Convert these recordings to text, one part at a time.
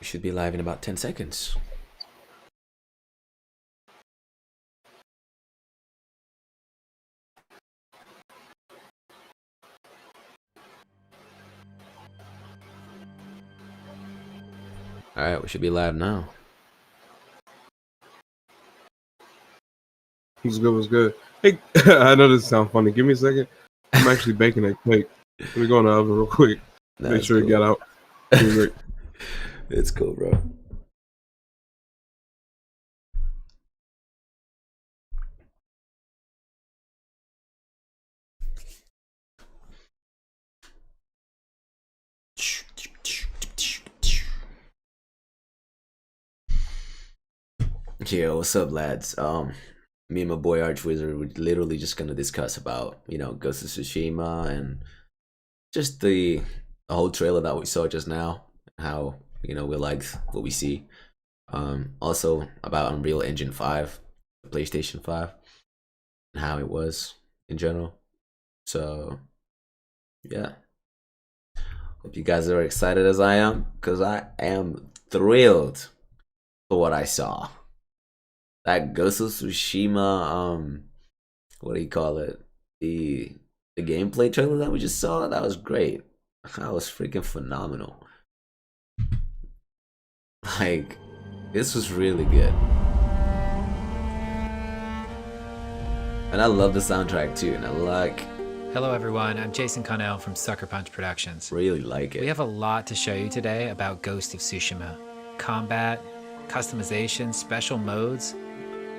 We should be live in about 10 seconds. Alright, we should be live now. What's good? What's good? Hey, I know this sounds funny. Give me a second. I'm actually baking that cake. Let me go in the oven real quick. Make sure it got out. It's cool, bro. Yeah, what's up, lads? Me and my boy Archwizard, we're literally just gonna discuss about, Ghost of Tsushima and just the whole trailer that we saw just now. How, we liked what we see. Also about Unreal Engine 5, the PlayStation 5, and how it was in general. So, yeah. Hope you guys are excited as I am, because I am thrilled for what I saw. That Ghost of Tsushima, what do you call it? The gameplay trailer that we just saw, that was great. That was freaking phenomenal. Like, this was really good. And I love the soundtrack too, and I like... Hello everyone, I'm Jason Connell from Sucker Punch Productions. Really like it. We have a lot to show you today about Ghost of Tsushima. Combat, customization, special modes.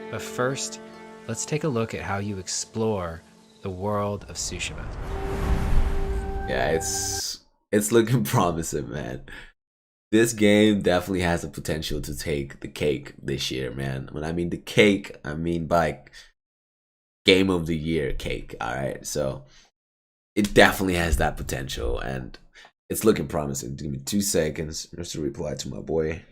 But first, let's take a look at how you explore the world of Tsushima. Yeah, it's looking promising, man. This game definitely has the potential to take the cake this year, man. When I mean the cake, I mean by game of the year cake, alright? So, it definitely has that potential, and it's looking promising. Give me 2 seconds just to reply to my boy.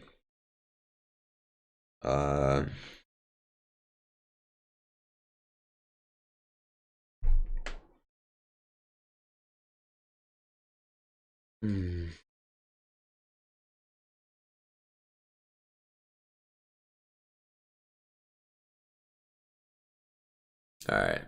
All right.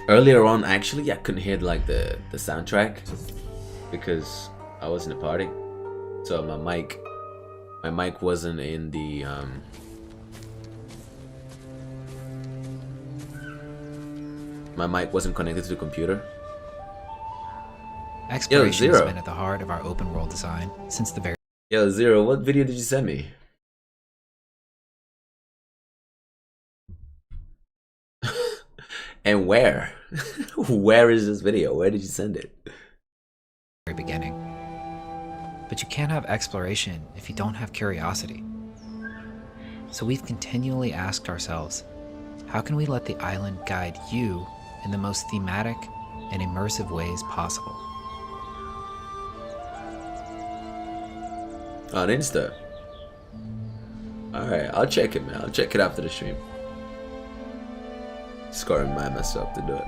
Earlier on, actually, I couldn't hear like the soundtrack because I was in a party, so my mic wasn't in the my mic wasn't connected to the computer. Exploration has been at the heart of our open world design since the very... Yo, Zero, what video did you send me? And where? Where is this video? Where did you send it? very beginning. But you can't have exploration if you don't have curiosity. So we've continually asked ourselves, how can we let the island guide you in the most thematic and immersive ways possible? On Insta. Alright, I'll check it, man. I'll check it after the stream. Just gotta remind myself to do it.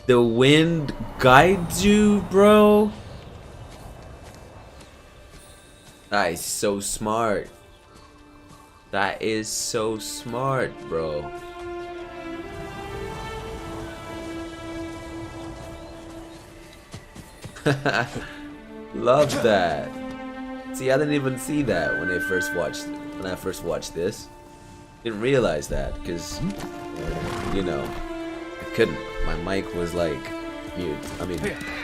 The wind guides you, bro. That is so smart. That is so smart, bro. Love that. See, I didn't even see that when I first watched this. Didn't realize that because, I couldn't. My mic was like mute. I mean,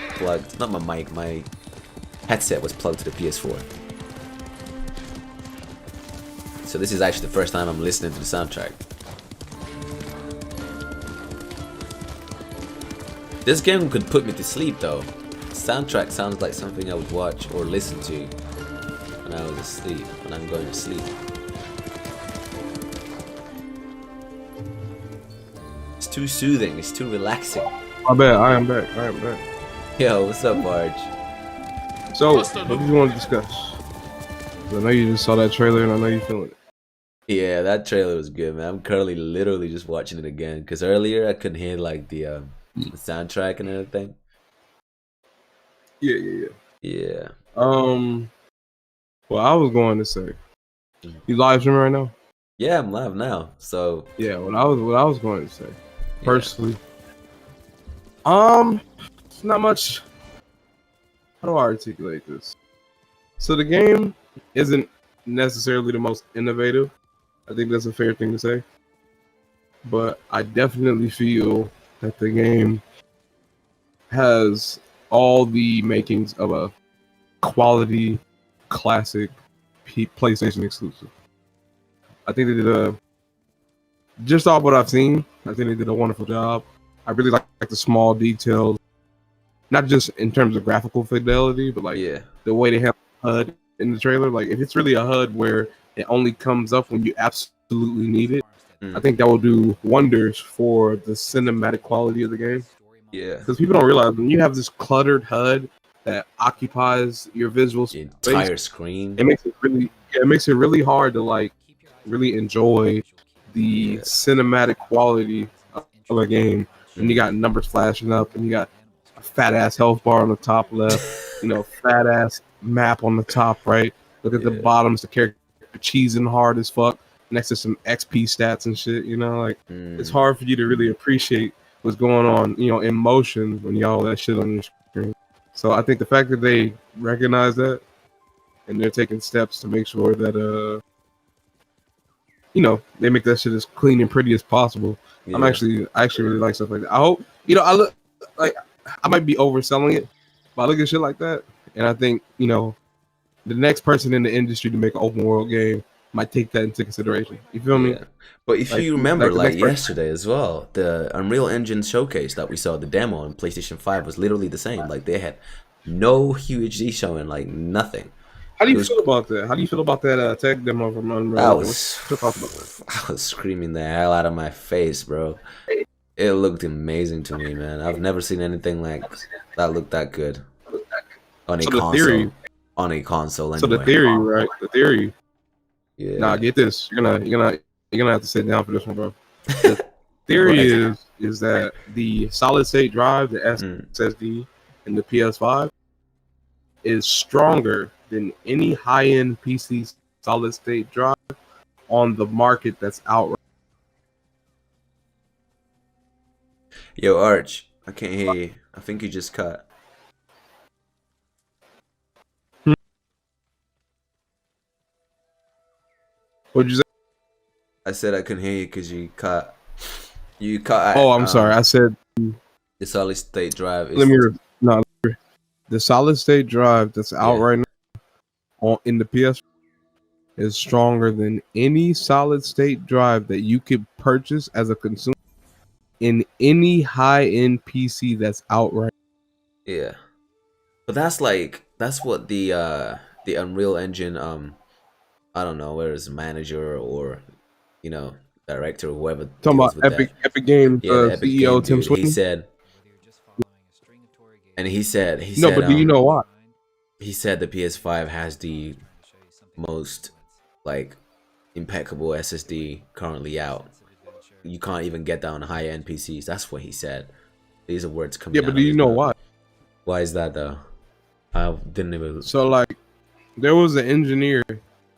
plugged. Not my mic. My headset was plugged to the PS4. So this is actually the first time I'm listening to the soundtrack. This game could put me to sleep though. Soundtrack sounds like something I would watch or listen to when I was asleep, when I'm going to sleep. It's too soothing, it's too relaxing. I bet I am back. Yo, what's up, Arch? So, what do you want to discuss? I know you just saw that trailer and I know you're feeling it. Yeah, that trailer was good, man. I'm currently literally just watching it again because earlier I couldn't hear like the soundtrack and everything. Yeah. Well, I was going to say, you live streaming right now? Yeah, I'm live now. So yeah, what I was going to say, personally, it's not much. How do I articulate this? So the game isn't necessarily the most innovative. I think that's a fair thing to say. But I definitely feel that the game has all the makings of a quality, classic PlayStation exclusive. I think they did just off what I've seen, I think they did a wonderful job. I really like the small details, not just in terms of graphical fidelity, but like the way they have HUD in the trailer. Like if it's really a HUD where it only comes up when you absolutely need it, I think that will do wonders for the cinematic quality of the game. Yeah, because people don't realize when you have this cluttered HUD that occupies your visual space, entire screen, it makes it really hard to like really enjoy the cinematic quality of a game. And you got numbers flashing up, and you got a fat ass health bar on the top left, fat ass map on the top right. Look at the bottoms, the character cheesing hard as fuck next to some XP stats and shit. It's hard for you to really appreciate what's going on, in motion when you all that shit on your screen. So I think the fact that they recognize that and they're taking steps to make sure that they make that shit as clean and pretty as possible. I actually really like stuff like that. I hope I look like I might be overselling it, but I look at shit like that and I think the next person in the industry to make an open world game might take that into consideration. You feel me? But if you remember, yesterday as well, the Unreal Engine showcase that we saw, the demo on PlayStation 5 was literally the same. Like they had no UHD showing, like nothing. How do you feel about that? How do you feel about that tech demo from Unreal? I was screaming the hell out of my face, bro. It looked amazing to me, man. I've never seen anything like that look that good on a console. On a console, anyway. So the theory, right? The theory. Yeah. Nah, get this. You're gonna have to sit down for this one, bro. The theory is that the solid state drive, the SSD, in the PS5 is stronger than any high-end PC solid state drive on the market that's out. Yo, Arch, I can't hear you. I think you just cut. What'd you say? I said I couldn't hear you because you cut. You cut. Oh, I'm sorry. I said the solid state drive. The solid state drive that's out right now in the PS is stronger than any solid state drive that you could purchase as a consumer in any high-end PC that's out right now. Yeah, but that's what the Unreal Engine I don't know whether it's manager or director or whoever talking about Epic Games CEO Tim Sweeney. He said but do you know why? He said the PS5 has the most impeccable SSD currently out. You can't even get that on high-end PCs. That's what he said. These are words coming out. Yeah, but do you know why? Why is that though? I didn't even. So there was an engineer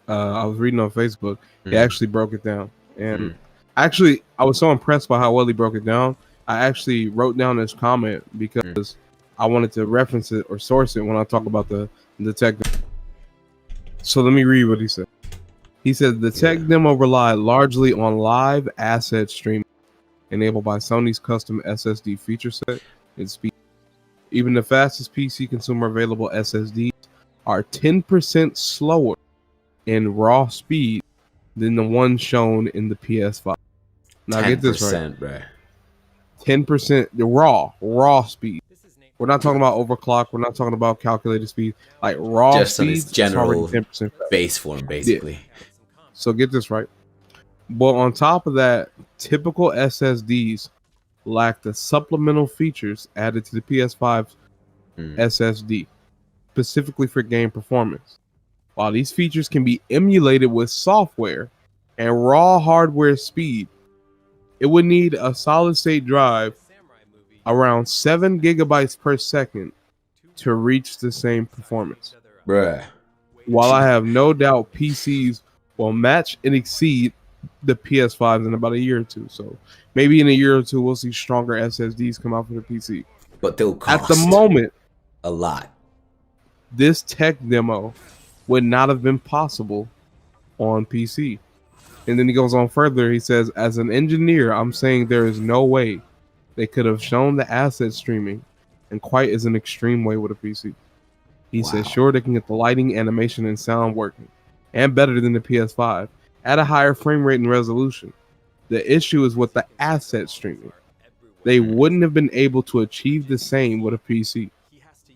I was reading on Facebook. He actually broke it down, and actually I was so impressed by how well he broke it down. I actually wrote down this comment because I wanted to reference it or source it when I talk about the tech. So let me read what he said. He said the tech demo relied largely on live asset streaming enabled by Sony's custom SSD feature set and speed. Even the fastest PC consumer available SSDs are 10% slower in raw speed than the one shown in the PS5. Now get this right. 10% the raw speed. We're not talking about overclock. We're not talking about calculated speed. Like raw Just on its speeds, it's already general 10% faster. base form, Yeah. basically. So get this right. But on top of that, typical SSDs lack the supplemental features added to the PS5 SSD, specifically for game performance. While these features can be emulated with software and raw hardware speed, it would need a solid state drive around 7 gigabytes per second to reach the same performance. Bruh. While I have no doubt PCs will match and exceed the PS5s in about a year or two. So maybe in a year or two, we'll see stronger SSDs come out for the PC. But they'll cost At the moment, a lot. this tech demo would not have been possible on PC. And then he goes on further. He says, as an engineer, I'm saying there is no way they could have shown the asset streaming in quite as an extreme way with a PC. He says, sure, they can get the lighting, animation, and sound working, and better than the PS5, at a higher frame rate and resolution. The issue is with the asset streaming. They wouldn't have been able to achieve the same with a PC.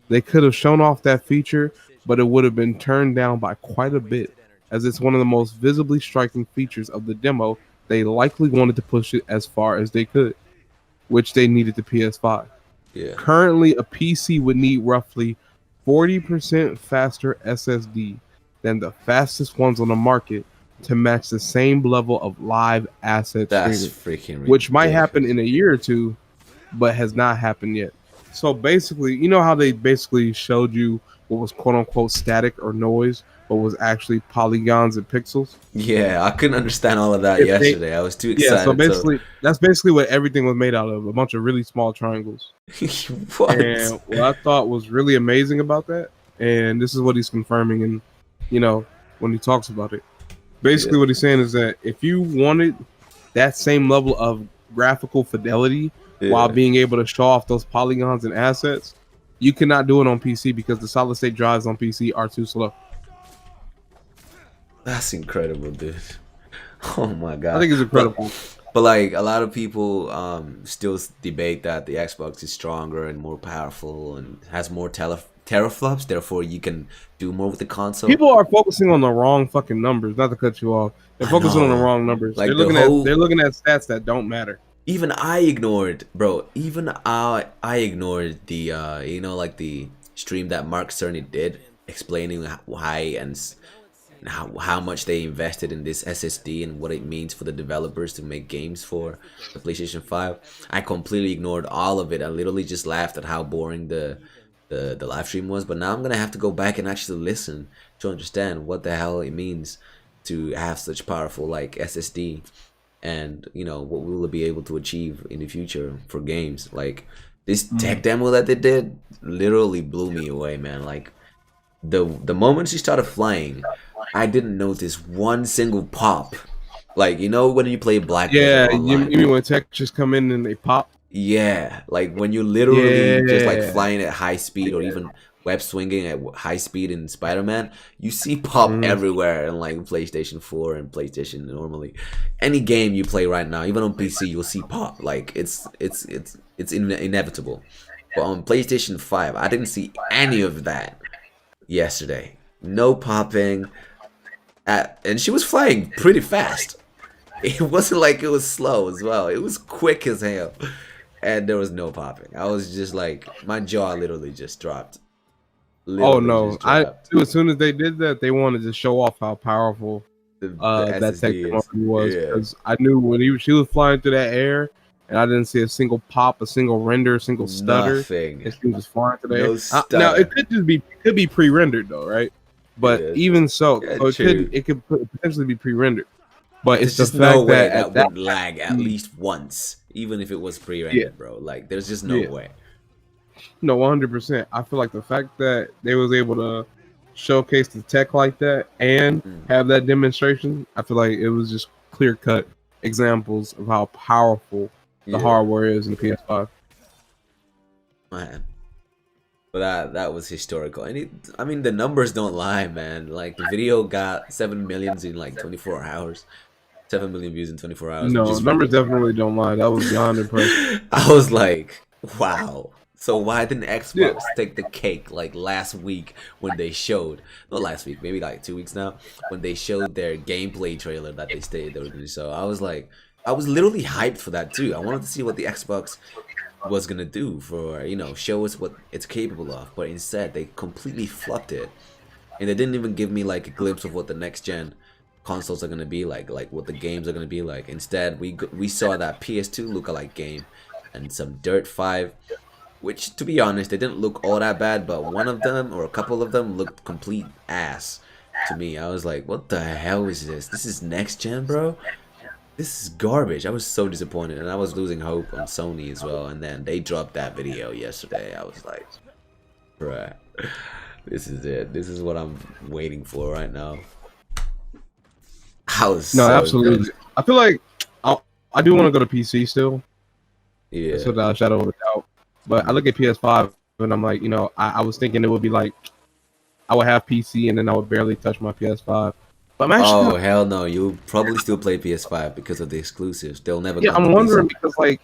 They could have shown off that feature, but it would have been turned down by quite a bit, as it's one of the most visibly striking features of the demo. They likely wanted to push it as far as they could, which they needed the PS5. Yeah. Currently, a PC would need roughly 40% faster SSD than the fastest ones on the market to match the same level of live asset That's streaming, freaking ridiculous. which might happen in a year or two, but has not happened yet. So basically, you know how they basically showed you what was quote unquote static or noise, but was actually polygons and pixels? Yeah, I couldn't understand all of that If yesterday. I was too excited. Yeah, so basically, that's basically what everything was made out of, a bunch of really small triangles. What? And what I thought was really amazing about that, and this is what he's confirming, and when he talks about it, basically what he's saying is that if you wanted that same level of graphical fidelity while being able to show off those polygons and assets, you cannot do it on PC because the solid state drives on PC are too slow. That's incredible, dude. Oh my god. I think it's incredible. But like a lot of people still debate that the Xbox is stronger and more powerful and has more teraflops, therefore you can do more with the console. People are focusing on the wrong fucking numbers. Not to cut you off, they're focusing on the wrong numbers. Like they're looking at stats that don't matter. Even I ignored, bro. Even I ignored the like the stream that Mark Cerny did explaining why and how much they invested in this SSD and what it means for the developers to make games for the PlayStation 5. I completely ignored all of it. I literally just laughed at how boring the live stream was. But now I'm gonna have to go back and actually listen to understand what the hell it means to have such powerful like SSD, and what we will be able to achieve in the future for games. Like this tech demo that they did literally blew me away, man. Like the moment she started flying, I didn't notice one single pop. Like when you play Black Desert Online, you mean when textures come in and they pop? Yeah, like when you literally just like flying at high speed or even web swinging at high speed in Spider-Man, you see pop everywhere in like PlayStation 4 and PlayStation normally. Any game you play right now, even on PC, you'll see pop. Like it's inevitable. But on PlayStation 5, I didn't see any of that yesterday. No popping. And she was flying pretty fast. It wasn't like it was slow as well. It was quick as hell. And there was no popping. I was just like, my jaw literally just dropped. Oh no! I knew as soon as they did that, they wanted to show off how powerful that technology was. Because I knew when she was flying through that air, and I didn't see a single pop, a single render, a single stutter. Nothing. And she was flying through the air. Now it could be pre-rendered though, right? But even so, it could potentially be pre-rendered. But it's the fact that would lag at least once, even if it was pre-rendered, bro. Like there's just no way. No, 100%. I feel like the fact that they was able to showcase the tech like that and have that demonstration, I feel like it was just clear-cut examples of how powerful the hardware is in the PS5. Man. But that was historical. And I mean, the numbers don't lie, man. Like, the video got 7 million in like 24 hours. 7 million views in 24 hours, which No, is numbers definitely don't lie. That was beyond impressive. I was like, wow. So why didn't Yeah, Xbox take the cake like last week when they showed, not last week, maybe like 2 weeks now, when they showed their gameplay trailer that they stated they were going to show. I was like, I was literally hyped for that too. I wanted to see what the Xbox was gonna do for, show us what it's capable of, but instead they completely flubbed it, and they didn't even give me like a glimpse of what the next gen consoles are gonna be like what the games are gonna be like. Instead, we saw that PS2 lookalike game and some Dirt 5, which to be honest, they didn't look all that bad, but one of them or a couple of them looked complete ass to me. I was like, what the hell is this? This is next gen, bro? This is garbage. I was so disappointed, and I was losing hope on Sony as well. And then they dropped that video yesterday. I was like, bruh, this is it. This is what I'm waiting for right now. I was no, so absolutely. impressed. I feel like I do want to go to PC still. Yeah. That's without a shadow of a doubt. But I look at PS5 and I'm like, I was thinking it would be like I would have PC and then I would barely touch my PS5. But I'm actually Oh hell no! You'll probably still play PS5 because of the exclusives. They'll never yeah, come I'm to wondering PC. because like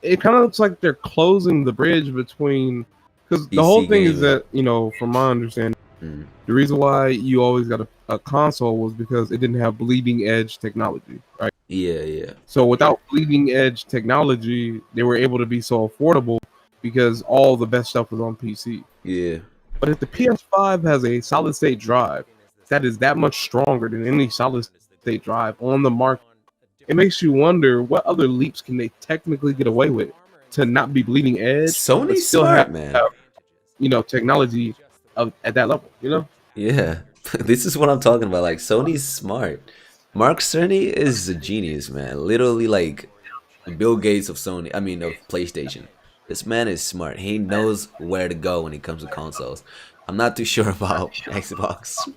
it kind of looks like they're closing the bridge between because the whole PC thing is gaming. that from my understanding, Mm. the reason why you always got a console was because it didn't have bleeding edge technology, right? Yeah, yeah, So without bleeding edge technology, they were able to be so affordable because all the best stuff was on PC. yeah. But if the PS5 has a solid state drive that is that much stronger than any solid state drive on the market, it makes you wonder what other leaps can they technically get away with to not be bleeding edge, but Sony's still have smart, man. technology at that level. Yeah, this is what I'm talking about. Like, Sony's smart. Mark Cerny is a genius, man. Literally, like Bill Gates of Sony. I mean, of PlayStation. This man is smart. He knows where to go when it comes to consoles. I'm not too sure about Xbox,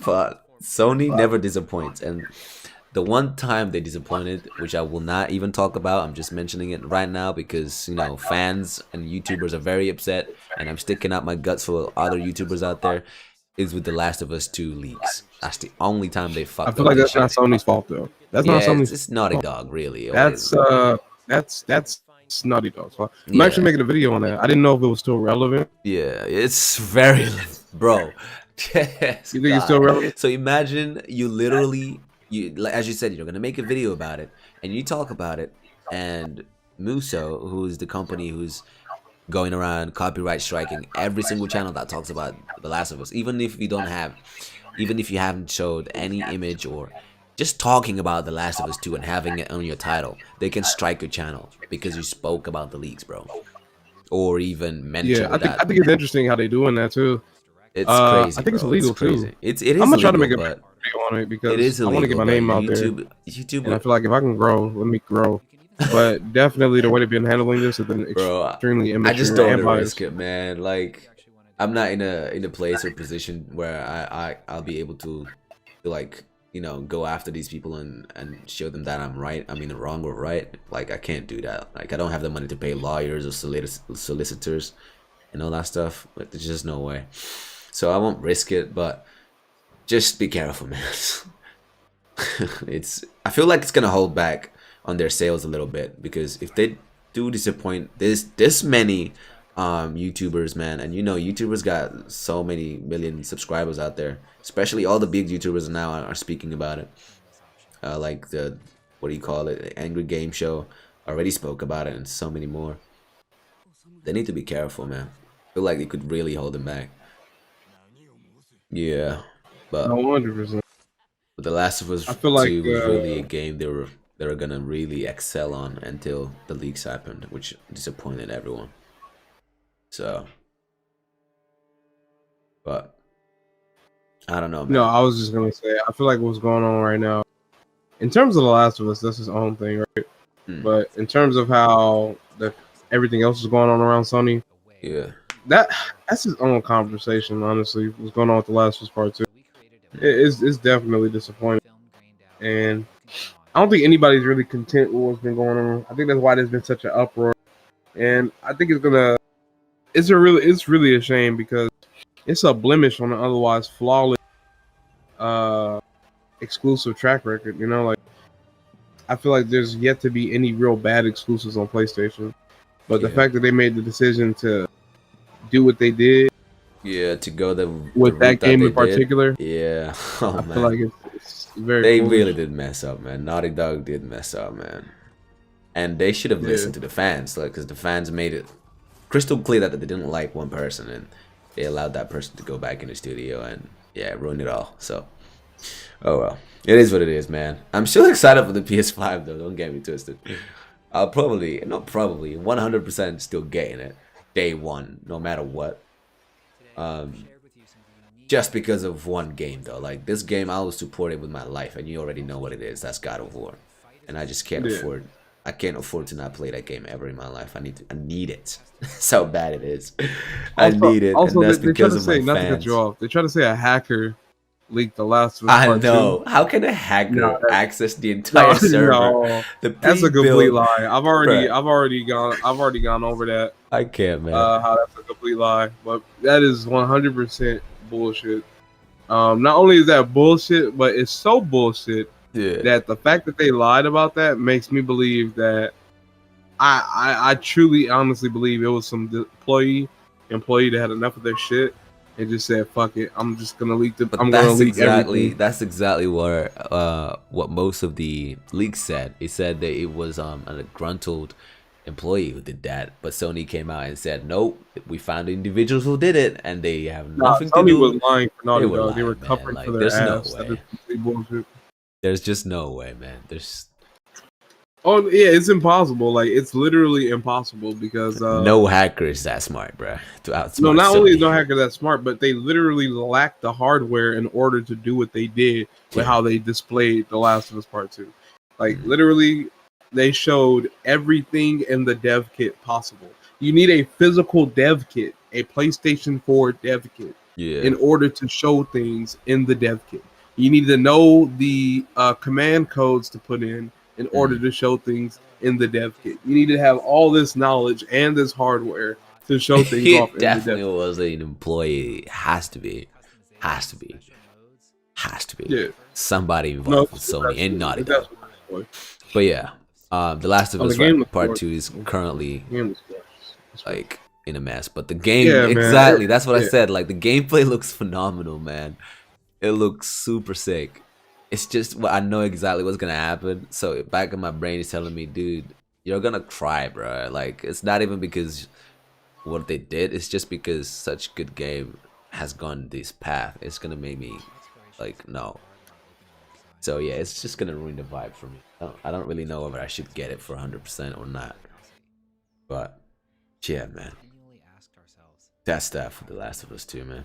but Sony never disappoints. And the one time they disappointed, which I will not even talk about, I'm just mentioning it right now because fans and YouTubers are very upset, and I'm sticking out my guts for other YouTubers out there, is with the Last of Us 2 leaks. That's the only time they I fucked feel up like this that's not shit. Sony's fault though. That's not Yeah, Sony's it's Naughty fault. Dog, really. That's Naughty Dog's fault. I'm actually Yeah, making a video on that. I didn't know if it was still relevant. yeah, it's very, bro. Yes, You think it's still God. relevant? So imagine you literally, like, as you said, you're gonna make a video about it, and you talk about it, and Muso, who's the company who's going around copyright striking every single channel that talks about The Last of Us, even if you haven't showed any image or just talking about The Last of Us 2 and having it on your title, they can strike your channel because you spoke about the leaks, bro, or even Yeah, mentioned I that. think it's interesting how they're doing that too. It's I crazy, think it's bro. It's illegal too. crazy. It I'm is gonna try to illegal, make a but video on it it because is I want to get illegal. my But name out there, and I YouTube, feel like if I can grow, let me grow. But definitely the way they've been handling this has been bro. extremely I just immature don't want and to risk biased. it, man. Like, I'm not in a place or position where I'll be able to like go after these people and show them that I'm right. I mean, wrong or right. Like, I can't do that. Like, I don't have the money to pay lawyers or solicitors and all that stuff. But there's just no way. So I won't risk it. But just be careful, man. I feel like it's gonna hold back on their sales a little bit, because if they do disappoint this many YouTubers, man, and YouTubers got so many million subscribers out there, especially all the big YouTubers now are speaking about it, like the, what do you call it, Angry Game Show already spoke about it, and so many more. They need to be careful, man. I feel like it could really hold them back. Yeah, No, but 100%. The Last of I Us feel like 2 was really a game they were gonna really excel on until the leaks happened, which disappointed everyone. So, but I don't know, no, man. I was just gonna say I feel like what's going on right now in terms of The Last of Us, that's his own thing, right? Hmm. But in terms of how everything else is going on around Sony, Yeah, that's his own conversation. Honestly, what's going on with The Last of Us Part 2? It's definitely disappointing, and I don't think anybody's really content with what's been going on. I think that's why there's been such an uproar, and I think it's really a shame because it's a blemish on an otherwise flawless exclusive track record. Like I feel like there's yet to be any real bad exclusives on PlayStation. But the Yeah. fact that they made the decision to do what they did Yeah, to go the with route that game they in particular, did. Yeah. Oh I feel man. like it's very They foolish. really did mess up, man. Naughty Dog did mess up, man. And they should have Yeah. listened to the fans, like, because the fans made it crystal clear that they didn't like one person, and they allowed that person to go back in the studio and yeah, ruin it all. So, oh well, it is what it is, man. I'm still excited for the PS5 though. Don't get me twisted. I'll probably, not probably, 100% still getting it day one, no matter what. Just because of one game though. Like this game, I will support it with my life, and you already know what it is. That's God of War, and I just can't afford. I can't afford to not play that game ever in my life. I need it. That's how bad it is. I need it, Also, and that's they try because to of say, my not to cut fans. you off, they try to say a hacker leaked The Last of Us I Part know. 2. How can a hacker No, access the entire server? no, The that's a complete pre-built- lie. I've Bruh. already gone over that. I can't, man. How that's a complete lie, but that is 100% bullshit. Not only is that bullshit, but it's so bullshit Yeah. that the fact that they lied about that makes me believe that I truly honestly believe it was some employee that had enough of their shit and just said, "Fuck it, I'm just gonna leak But I'm gonna leak everything." that's exactly what most of the leaks said. It said that it was a gruntled employee who did that, but Sony came out and said, "Nope, we found individuals who did it, and they have nothing to Sony do." was lying for Naughty They were Dog. They were lying, man. covering Like, for their there's no ass. That way. is complete bullshit. There's just no way, man. There's Oh yeah, it's impossible. Like it's literally impossible because no hacker is that smart, bruh. To outsmart no, not only is Sony. no hacker that smart, but they literally lack the hardware in order to do what they did with how they displayed The Last of Us Part 2. Like literally, they showed everything in the dev kit possible. You need a physical dev kit, a PlayStation 4 dev kit, in order to show things in the dev kit. You need to know the command codes to put in order to show things in the dev kit. You need to have all this knowledge and this hardware to show things off in the dev kit. Definitely was an employee. Has to be. Yeah. Somebody involved with Sony and Naughty Dog. Boy. But yeah, The Last of Oh, the Us game Part was 2 is currently Game was gorgeous. like in a mess. But the game, Yeah, man. exactly. That's what I Yeah. said. Like the gameplay looks phenomenal, man. It looks super sick. It's just what I know exactly what's gonna happen. So back in my brain is telling me, dude, you're gonna cry, bro. Like it's not even because what they did. It's just because such good game has gone this path. It's gonna make me like no. So yeah, it's just gonna ruin the vibe for me. I don't really know whether I should get it for 100% or not. But yeah, man, that's that for The Last of Us 2, man.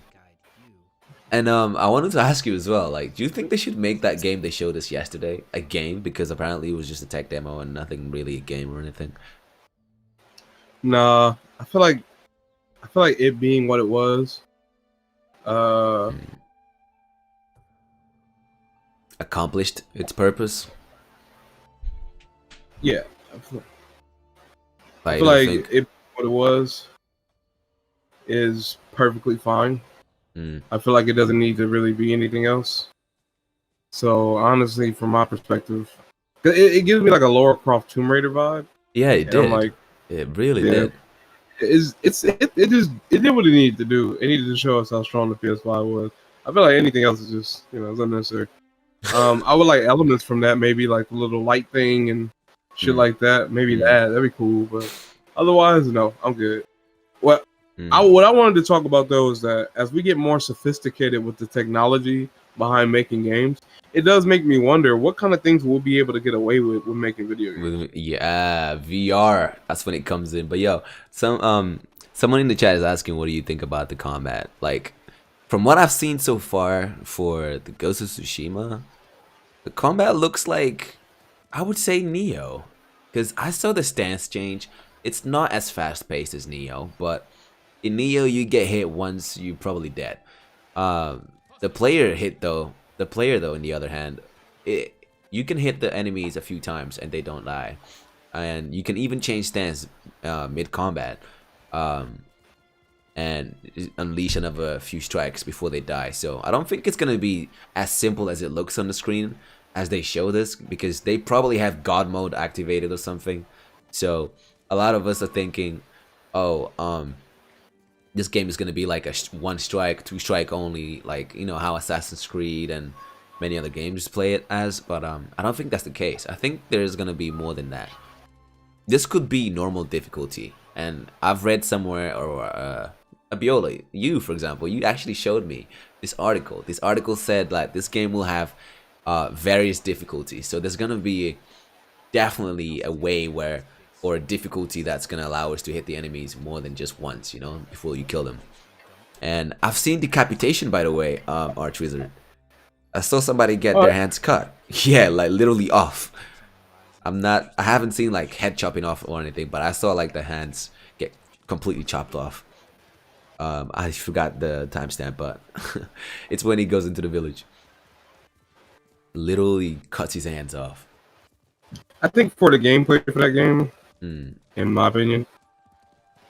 And I wanted to ask you as well, like, do you think they should make that game they showed us yesterday a game? Because apparently it was just a tech demo and nothing really a game or anything. Nah, I feel like it being what it was, Accomplished its purpose. yeah. I Like, feel like it what it was is perfectly fine. I feel like it doesn't need to really be anything else. So honestly, from my perspective, it gives me like a Lara Croft Tomb Raider vibe. yeah, it And did. I'm like, It really yeah. did. It did what it needed to do. It needed to show us how strong the PS5 was. I feel like anything else is just it's unnecessary. I would like elements from that, maybe like a little light thing and shit like that. Maybe that'd be cool, but otherwise, no, I'm good. What I wanted to talk about though is that as we get more sophisticated with the technology behind making games, it does make me wonder what kind of things we'll be able to get away with making video games. Yeah, VR. That's when it comes in. But yo, someone in the chat is asking, what do you think about the combat? Like, from what I've seen so far for the Ghost of Tsushima, the combat looks like, I would say Neo, because I saw the stance change. It's not as fast paced as Neo, but in Neo you get hit once, you're probably dead. The player though, on the other hand, you can hit the enemies a few times and they don't die, and you can even change stance mid combat, and unleash another few strikes before they die. So I don't think it's gonna be as simple as it looks on the screen. as they show this, because they probably have God mode activated or something. So a lot of us are thinking, oh, this game is gonna be like a one strike, two strike only, like you know how Assassin's Creed and many other games play it as. But I don't think that's the case. I think there's gonna be more than that. This could be normal difficulty, and I've read somewhere, or Abiola, you for example, you actually showed me this article. This article said like this game will have various difficulties. So there's gonna be definitely a way where, or a difficulty that's gonna allow us to hit the enemies more than just once, you know, before you kill them. And I've seen decapitation, by the way, Archwizard. I saw somebody get their hands cut. Yeah, like literally off. I haven't seen like head chopping off or anything, but I saw like the hands get completely chopped off. I forgot the timestamp, but it's when he goes into the village. Literally cuts his hands off. I think for the gameplay for that game, in my opinion,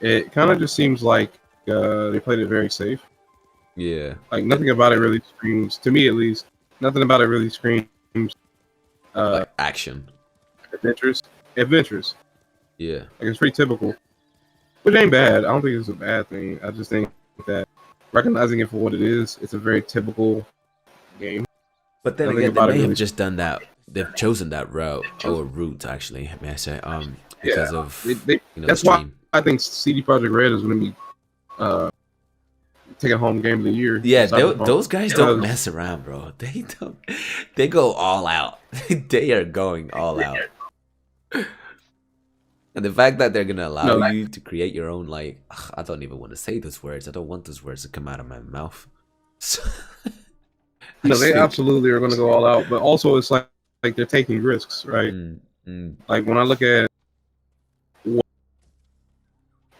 it kind of just seems like they played it very safe. Yeah. Like nothing about it really screams, to me at least, nothing about it really screams like action. Adventures. Yeah. Like it's pretty typical. Which ain't bad. I don't think it's a bad thing. I just think that recognizing it for what it is, it's a very typical game. But then again, they may have just done that. They've chosen that route, or route actually, may I say, because of you know, that's why I think CD Projekt Red is going to be taking home game of the year. Yeah, those guys don't mess around, bro. They don't. They go all out. They are going all out. And the fact that they're gonna allow you to create your own, like, I don't even want to say those words. I don't want those words to come out of my mouth. No, they absolutely are going to go all out. But also, it's like they're taking risks, right? Like when I look at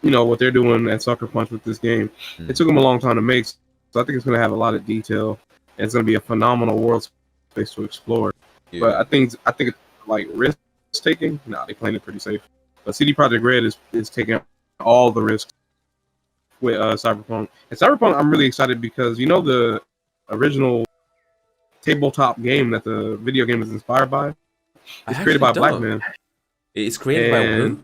what they're doing at Sucker Punch with this game, it took them a long time to make. So I think it's going to have a lot of detail, and it's going to be a phenomenal world space to explore. Yeah. But I think it's like risk taking. Nah, they playing it pretty safe. But CD Projekt Red is taking all the risks with Cyberpunk. And Cyberpunk, I'm really excited because the original tabletop game that the video game is inspired by. It's created by a black man. It's created by who?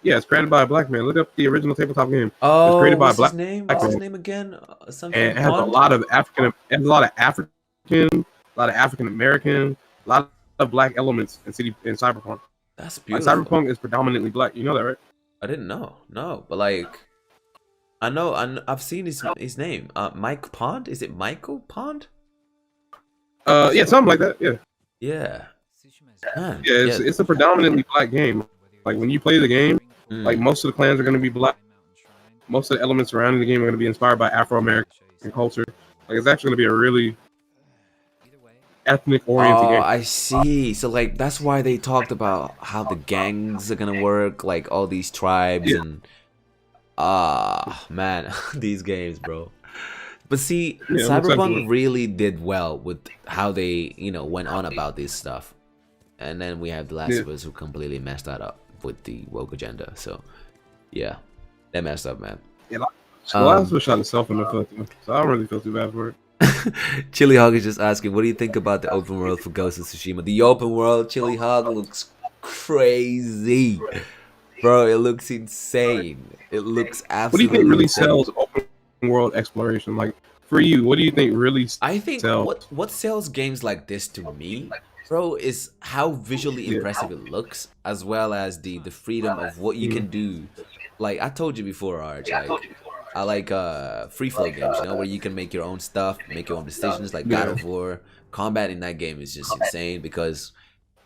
Yeah, it's created by a black man. Look up the original tabletop game. Oh, it's created by what's his name? What's his name again? Something. And it has a lot of African, a lot of African American, a lot of black elements in Cyberpunk. That's beautiful. Like, Cyberpunk is predominantly black. You know that, right? I didn't know. No, but like, I know. I've seen his name. Mike Pond. Is it Michael Pond? Yeah, something like that. Yeah. Yeah. Man, it's a predominantly black game. Like when you play the game, like most of the clans are going to be black. Most of the elements surrounding the game are going to be inspired by Afro-American culture. Like it's actually going to be a really ethnic oriented game. I see. So like that's why they talked about how the gangs are going to work, like all these tribes and man, these games, bro. But see, Cyberpunk really did well with how they, went on about this stuff. And then we have The Last of Us who completely messed that up with the woke agenda. So, yeah, they messed up, man. Yeah, The Last of Us shot itself in the foot, so I don't really feel too bad for it. Chili Hog is just asking, what do you think about the open world for Ghost of Tsushima? The open world, Chili Hog, looks crazy. Bro, it looks insane. It looks absolutely What do you think really insane. sells open world exploration? Like, for you, what do you think really I think what sells games like this to me, bro, is how visually impressive it looks, as well as the freedom of what you can do. Like I told you before, Arch, like I like free flow games, where you can make your own stuff, make your own decisions, like God of War. Combat in that game is just insane because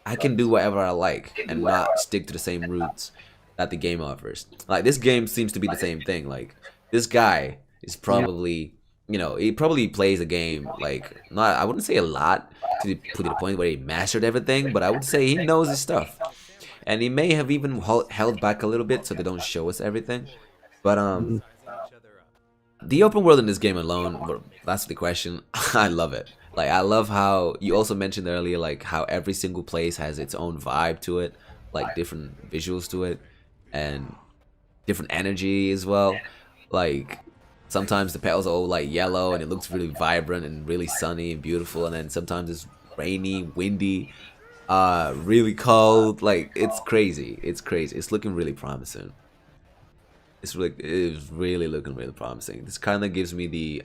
I can do whatever I like and not stick to the same routes that the game offers. Like this game seems to be the same thing. Like this guy is probably he probably plays a game like I wouldn't say a lot to the point where he mastered everything, but I would say he knows his stuff, and he may have even held back a little bit so they don't show us everything. But the open world in this game alone, that's the question. I love it. Like I love how you also mentioned earlier, like how every single place has its own vibe to it, like different visuals to it, and different energy as well. Like sometimes the petals are all like yellow and it looks really vibrant and really sunny and beautiful, and then sometimes it's rainy, windy, really cold. Like it's crazy. It's crazy. It's looking really promising. It's really looking really promising. This kind of gives me the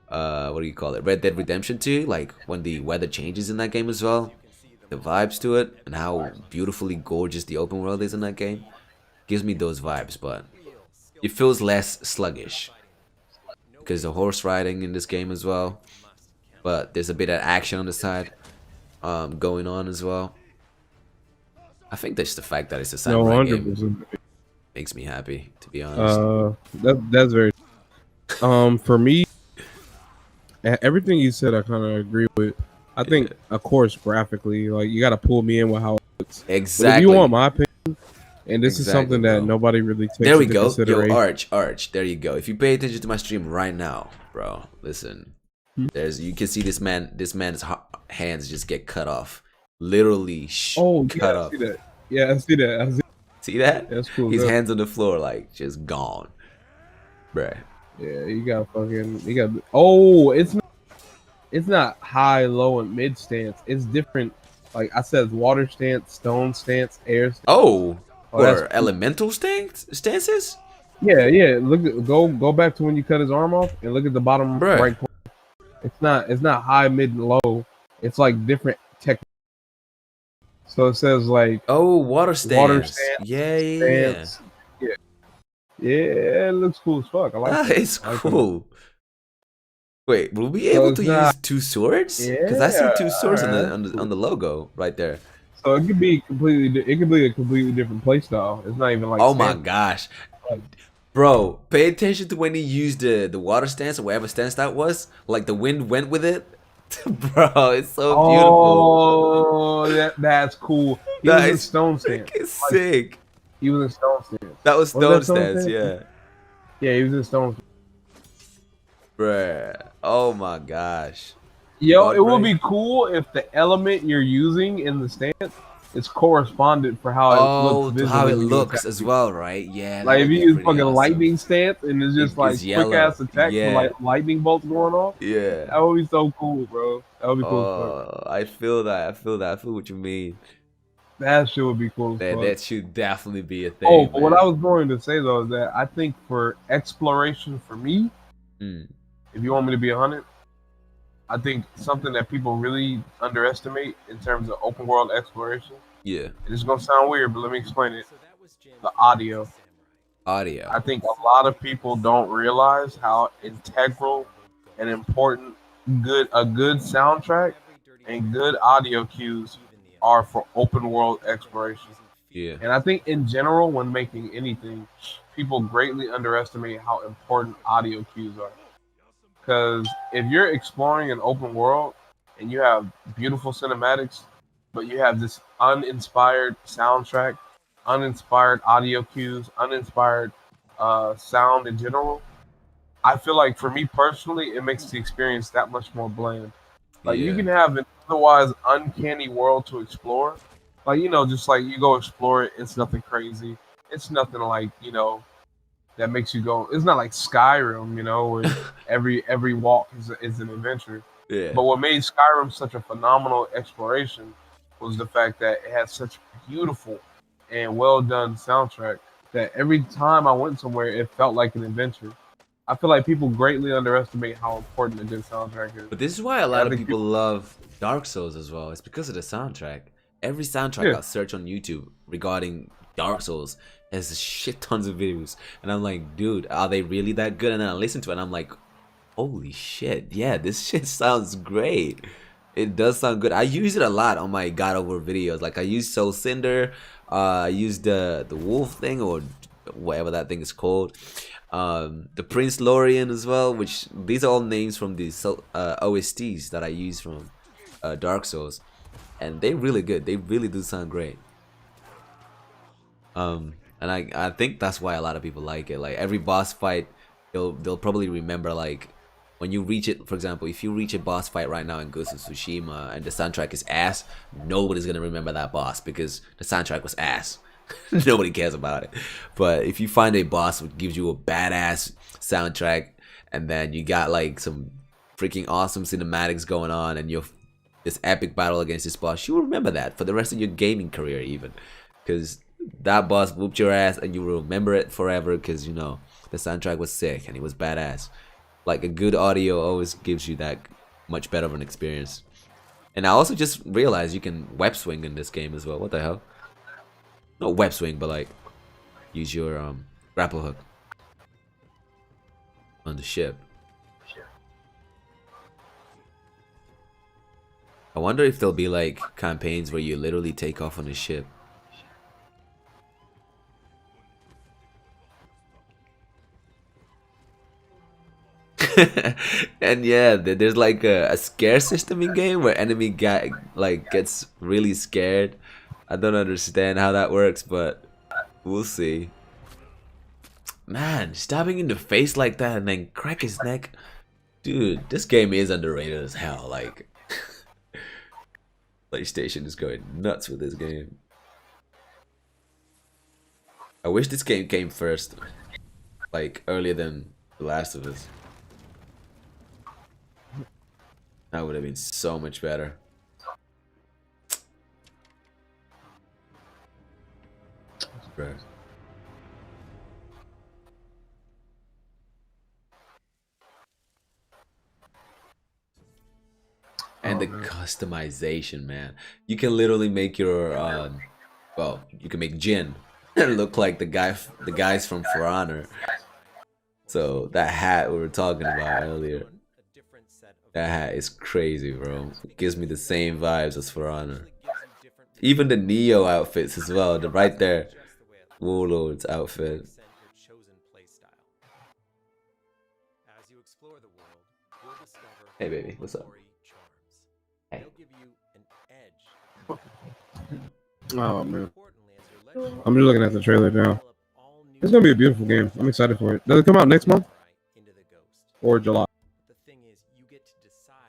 what do you call it? Red Dead Redemption 2, like when the weather changes in that game as well. The vibes to it and how beautifully gorgeous the open world is in that game gives me those vibes, but it feels less sluggish because the horse riding in this game as well. But there's a bit of action on the side going on as well. I think that's the fact that it's a No, samurai game 100%. makes me happy, to be honest. That's very. For me, everything you said, I kind of agree with. I think, of course, graphically, like you got to pull me in with how it looks. Exactly. But if you want my opinion, and this is something that bro. nobody really takes There we into go. consideration. Yo, Arch, there you go. If you pay attention to my stream right now, bro, listen. You can see this man's hands just get cut off. Literally cut off. I see that. Yeah, I see that. See that? That's cool. His hands on the floor, like just gone, bruh. Yeah, you got. Oh, it's not high, low, and mid stance. It's different. Like I said, water stance, stone stance, air stance. Oh, that's or cool. elemental stances? Yeah. Go back to when you cut his arm off and look at the bottom right corner. It's not high, mid, and low. It's like different techniques. So it says like water stance. Yeah. Yeah, it looks cool as fuck. I like it. It's cool. Wait, will we be able to use two swords? Because I see two swords on the logo right there. So it could be a completely different playstyle. It's not even like. Oh my gosh, bro! Pay attention to when he used the water stance or whatever stance that was. Like the wind went with it. Bro, it's so beautiful. Oh, that's cool. He was in stone stance. It's sick. He was in stone stance. That was stone stance, yeah. Yeah, he was in stone stance. Bruh. Oh my gosh. Yo, it would be cool if the element you're using in the stance is correspondent for how it looks as well, right? Yeah. Like if you use fucking lightning stance and it's just like quick ass attack with like lightning bolts going off. Yeah. That would be so cool, bro. That would be cool. Oh, I feel that. I feel what you mean. That shit would be cool. That should definitely be a thing. Oh, but what I was going to say though is that I think for exploration for me, if you want me to be 100, I think something that people really underestimate in terms of open world exploration. Yeah. It's gonna sound weird, but let me explain it. The audio. I think a lot of people don't realize how integral and important a good soundtrack and good audio cues are for open world exploration. Yeah. And I think in general, when making anything, people greatly underestimate how important audio cues are. Because if you're exploring an open world and you have beautiful cinematics, but you have this uninspired soundtrack, uninspired audio cues, uninspired sound in general, I feel like for me personally, it makes the experience that much more bland. Like you can have an otherwise uncanny world to explore. Like, just like you go explore it, it's nothing crazy. It's nothing like, that makes you go. It's not like Skyrim, where every walk is an adventure. Yeah. But what made Skyrim such a phenomenal exploration was the fact that it had such beautiful and well done soundtrack that every time I went somewhere, it felt like an adventure. I feel like people greatly underestimate how important a good soundtrack is. But this is why a lot of people love Dark Souls as well. It's because of the soundtrack. Every soundtrack I search on YouTube regarding Dark Souls has shit tons of videos, and I'm like, dude, are they really that good? And then I listen to it and I'm like, holy shit, yeah, this shit sounds great. It does sound good. I use it a lot on my God of War videos. Like I use Soul Cinder, I use the wolf thing or whatever that thing is called, the Prince Lorien as well, which these are all names from the OSTs that I use from Dark Souls, and they're really good. They really do sound great. And I think that's why a lot of people like it. Like every boss fight, they'll probably remember, like when you reach it. For example, if you reach a boss fight right now in Ghost of Tsushima and the soundtrack is ass, nobody's gonna remember that boss because the soundtrack was ass. Nobody cares about it. But if you find a boss which gives you a badass soundtrack, and then you got like some freaking awesome cinematics going on, and you're this epic battle against this boss, you will remember that for the rest of your gaming career, even, because that boss whooped your ass, and you will remember it forever. Because you know the soundtrack was sick and it was badass. Like a good audio always gives you that much better of an experience. And I also just realized you can web swing in this game as well. What the hell? Not web swing, but like use your grapple hook on the ship. I wonder if there'll be like campaigns where you literally take off on a ship. And yeah, there's like a scare system in game where enemy guy like gets really scared. I don't understand how that works, but we'll see. Man, stabbing in the face like that and then crack his neck. Dude, this game is underrated as hell. Like, PlayStation is going nuts with this game. I wish this game came first, like earlier than The Last of Us. That would have been so much better. Right. And the customization, man. You can literally make your well, you can make Jin look like the guys from For Honor. So that hat we were talking about earlier. That hat is crazy, bro. It gives me the same vibes as For Honor. Even the Neo outfits as well. The right there. Warlord's outfit. Hey baby, what's up? Hey. Oh man, I'm just looking at the trailer now. It's gonna be a beautiful game. I'm excited for it. Does it come out next month or July?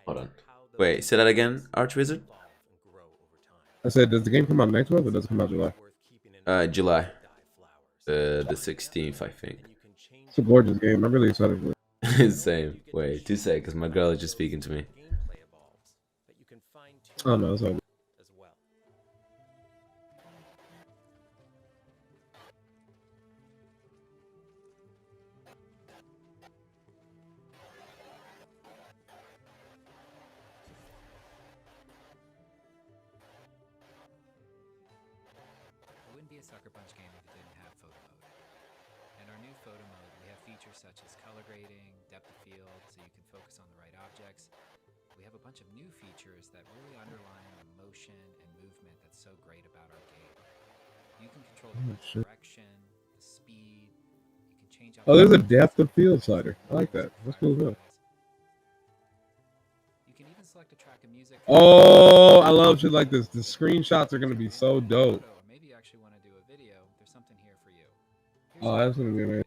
Hold on. Wait, say that again, Archwizard? I said, does the game come out next month or does it come out July? July. The 16th, I think. It's a gorgeous game. I'm really excited for it. Same. Wait, 2 seconds, because my girl is just speaking to me. Oh no, it's all good. Be a Sucker Punch game if it didn't have photo mode. In our new photo mode, we have features such as color grading, depth of field, so you can focus on the right objects. We have a bunch of new features that really underline the motion and movement that's so great about our game. You can control the direction, the speed, you can change up. Oh, there's a depth of field slider. I like that. That's cool as well. You can even select a track of music. Oh, I love shit like this. The screenshots are gonna be so dope. Oh, that's gonna be amazing.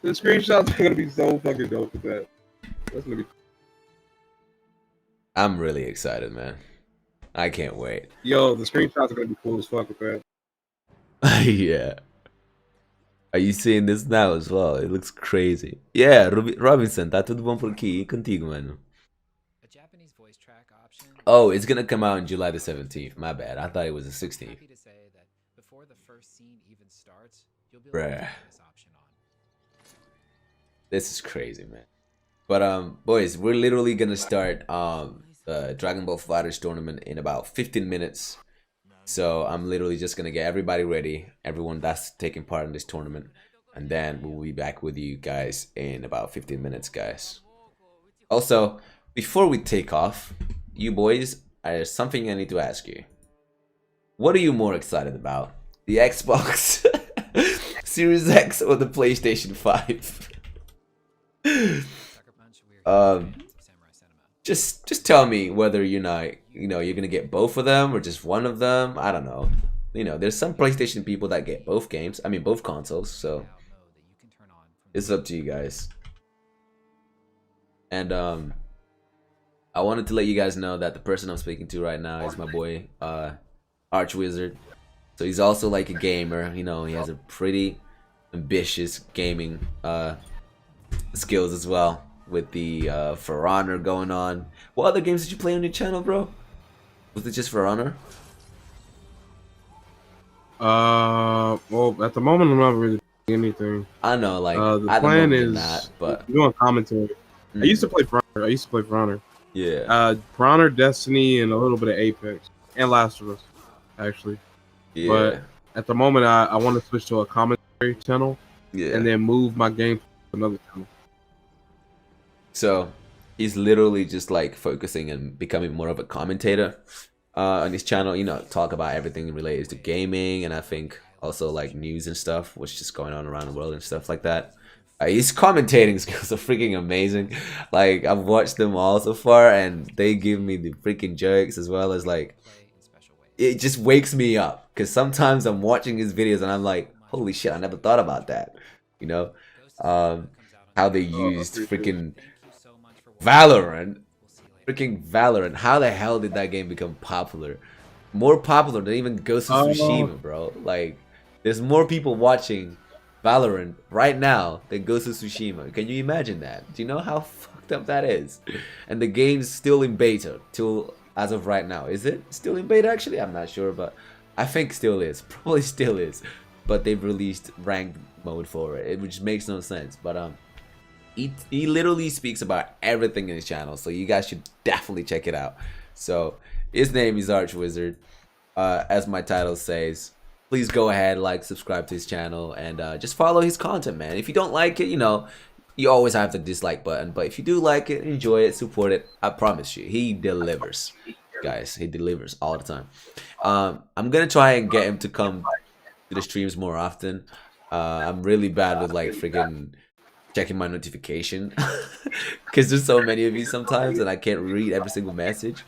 The screenshots are gonna be so fucking dope with that. That's gonna be. I'm really excited, man. I can't wait. Yo, the screenshots are gonna be cool as fuck with that. Yeah. Are you seeing this now as well? It looks crazy. Yeah, Robinson, tá tudo bom por aqui? E contigo, mano? Oh, it's gonna come out on July the 17th. My bad. I thought it was the 16th. Bruh. This is crazy, man. But boys, we're literally gonna start the Dragon Ball FighterZ tournament in about 15 minutes. So I'm literally just gonna get everybody ready, everyone that's taking part in this tournament, and then we'll be back with you guys in about 15 minutes, guys. Also, before we take off, you boys, there's something I need to ask you. What are you more excited about? The Xbox Series X or the PlayStation 5? Just tell me whether you're gonna get both of them or just one of them. I don't know. There's some PlayStation people that get both games. I mean, both consoles. So it's up to you guys. And I wanted to let you guys know that the person I'm speaking to right now is my boy Archwizard. So he's also like a gamer. He has a pretty ambitious gaming skills as well. with the For Honor going on. What other games did you play on your channel, bro? Was it just For Honor? Well, at the moment, I'm not really doing anything. I know, like The at the plan moment you're is not, but doing commentary. I mm, used to play For Honor. For Honor. yeah, For Honor, Destiny, and a little bit of Apex and Last of Us, actually. yeah, But at the moment, I want to switch to a commentary channel yeah. and then move my game to another channel. So he's literally just like focusing and becoming more of a commentator on his channel. You know, talk about everything related to gaming, and I think also like news and stuff, what's just going on around the world and stuff like that. His commentating skills are freaking amazing. Like I've watched them all so far, and they give me the freaking jokes as well as like it just wakes me up because sometimes I'm watching his videos and I'm like, holy shit, I never thought about that. You know, um, how they used freaking Valorant. Freaking Valorant. How the hell did that game become popular? More popular than even Ghost of Tsushima, bro. Like, there's more people watching Valorant right now than Ghost of Tsushima. Can you imagine that? Do you know how fucked up that is? And the game's still in beta till as of right now. Is it still in beta actually? I'm not sure, but I think still is. Probably still is. But they've released ranked mode for it, which makes no sense. But he literally speaks about everything in his channel, so you guys should definitely check it out. So his name is Archwizard, as my title says. Please go ahead, like, subscribe to his channel, and just follow his content, man. If you don't like it, you know, you always have the dislike button, but if you do like it, enjoy it, support it, I promise you, he delivers, guys. He delivers all the time. I'm gonna try and get him to come to the streams more often. I'm really bad with like freaking checking my notification because there's so many of you sometimes and I can't read every single message.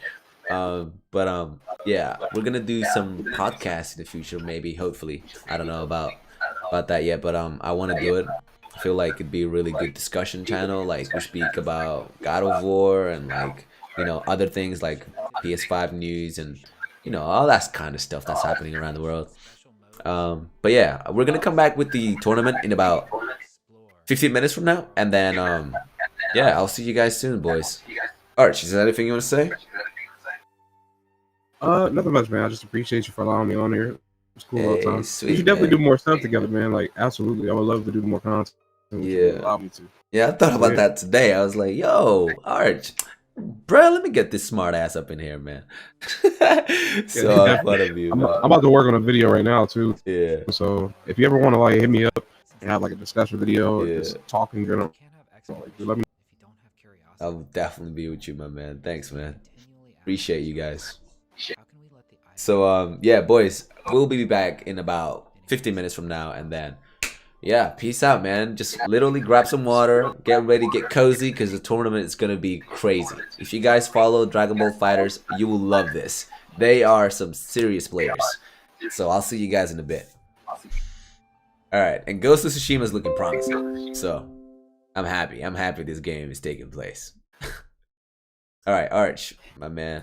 But yeah, we're gonna do some podcasts in the future, maybe, hopefully. I don't know about that yet, but I want to do it. I feel like it'd be a really good discussion channel. Like we speak about God of War and like, you know, other things like PS5 news and, you know, all that kind of stuff that's happening around the world. But yeah, we're gonna come back with the tournament in about 15 minutes from now, and then yeah, I'll see you guys soon, boys. Arch, is there anything you want to say? Nothing much, man. I just appreciate you for allowing me on here. It's cool all the time. Sweet, We should definitely man. do more stuff together, man. Like, absolutely. I would love to do more content. Yeah. Allow me to. Yeah, I thought about that today. I was like, yo, Arch, bro, let me get this smart ass up in here, man. So I'm proud of you, I'm man. about to work on a video right now, too. Yeah. So if you ever want to, like, hit me up and have, like, a discussion video, Yeah. or just talking, you know, like, let me. I'll definitely be with you, my man. Thanks, man. Appreciate you guys. So yeah, boys, we'll be back in about 15 minutes from now, and then yeah, peace out, man. Just literally grab some water, get ready, get cozy, because the tournament is gonna be crazy. If you guys follow Dragon Ball Fighters, you will love this. They are some serious players. So I'll see you guys in a bit. Alright, and Ghost of Tsushima is looking promising. So I'm happy. I'm happy this game is taking place. Alright, Arch, my man.